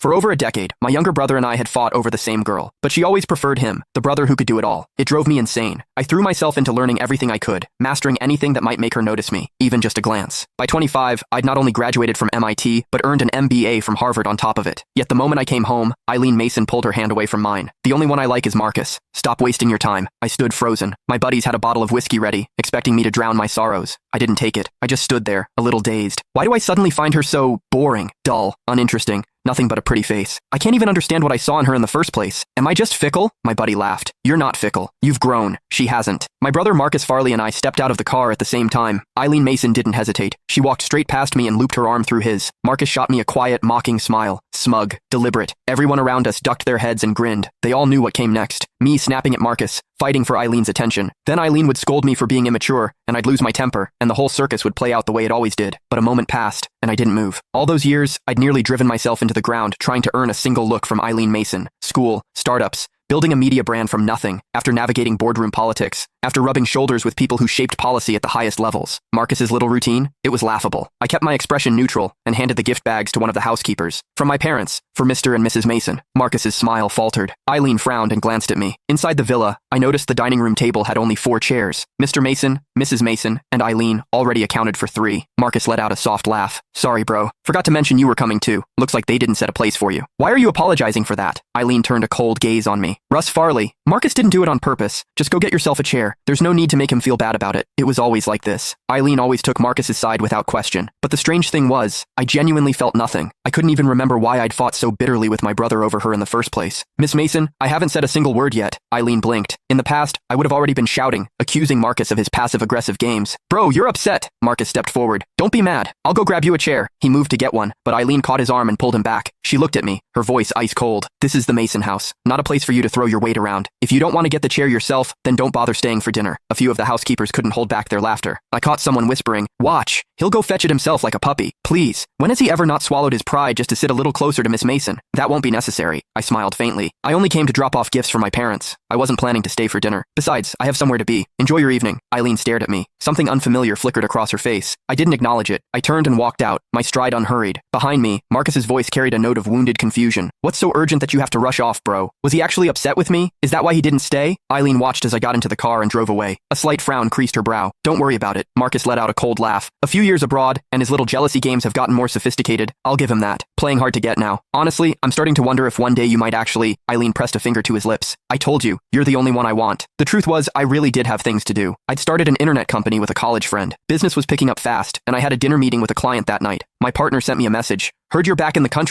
For over a decade, my younger brother and I had fought over the same girl, but she always preferred him, the brother who could do it all. It drove me insane. I threw myself into learning everything I could, mastering anything that might make her notice me, even just a glance. By 25, I'd not only graduated from MIT, but earned an MBA from Harvard on top of it. Yet the moment I came home, Eileen Mason pulled her hand away from mine. The only one I like is Marcus. Stop wasting your time. I stood frozen. My buddies had a bottle of whiskey ready, expecting me to drown my sorrows. I didn't take it. I just stood there, a little dazed. Why do I suddenly find her so boring, dull, uninteresting? Nothing but a pretty face. I can't even understand what I saw in her in the first place. Am I just fickle? My buddy laughed. You're not fickle. You've grown. She hasn't. My brother Marcus Farley and I stepped out of the car at the same time. Eileen Mason didn't hesitate. She walked straight past me and looped her arm through his. Marcus shot me a quiet, mocking smile. Smug. Deliberate. Everyone around us ducked their heads and grinned. They all knew what came next. Me snapping at Marcus, fighting for Eileen's attention. Then Eileen would scold me for being immature, and I'd lose my temper, and the whole circus would play out the way it always did. But a moment passed, and I didn't move. All those years, I'd nearly driven myself into the ground trying to earn a single look from Eileen Mason. School, startups, building a media brand from nothing, after navigating boardroom politics, after rubbing shoulders with people who shaped policy at the highest levels. Marcus's little routine? It was laughable. I kept my expression neutral and handed the gift bags to one of the housekeepers. From my parents, for Mr. and Mrs. Mason. Marcus's smile faltered. Eileen frowned and glanced at me. Inside the villa, I noticed the dining room table had only 4 chairs. Mr. Mason, Mrs. Mason, and Eileen already accounted for 3. Marcus let out a soft laugh. Sorry, bro. Forgot to mention you were coming too. Looks like they didn't set a place for you. Why are you apologizing for that? Eileen turned a cold gaze on me. Russ Farley. Marcus didn't do it on purpose. Just go get yourself a chair. There's no need to make him feel bad about it. It was always like this. Eileen always took Marcus's side without question. But the strange thing was, I genuinely felt nothing. I couldn't even remember why I'd fought so bitterly with my brother over her in the first place. Miss Mason, I haven't said a single word yet. Eileen blinked. In the past, I would have already been shouting, accusing Marcus of his passive-aggressive games. Bro, you're upset. Marcus stepped forward. Don't be mad. I'll go grab you a chair. He moved to get one, but Eileen caught his arm and pulled him back. She looked at me, her voice ice cold. This is the Mason house, not a place for you to throw your weight around. If you don't want to get the chair yourself, then don't bother staying for dinner. A few of the housekeepers couldn't hold back their laughter. I caught someone whispering, watch, he'll go fetch it himself like a puppy. Please, when has he ever not swallowed his pride just to sit a little closer to Miss Mason? That won't be necessary. I smiled faintly. I only came to drop off gifts for my parents. I wasn't planning to stay for dinner. Besides, I have somewhere to be. Enjoy your evening. Eileen stared at me. Something unfamiliar flickered across her face. I didn't acknowledge it. I turned and walked out, my stride unhurried. Behind me, Marcus's voice carried a note of wounded confusion. What's so urgent that you have to rush off, bro? Was he actually upset with me? Is that why he didn't stay? Eileen watched as I got into the car and drove away. A slight frown creased her brow. Don't worry about it. Marcus let out a cold laugh. A few years abroad, and his little jealousy games have gotten more sophisticated. I'll give him that. Playing hard to get now. Honestly, I'm starting to wonder if one day you might actually... Eileen pressed a finger to his lips. I told you, you're the only one I want. The truth was, I really did have things to do. I'd started an internet company with a college friend. Business was picking up fast, and I had a dinner meeting with a client that night. My partner sent me a message. Heard you're back in the country.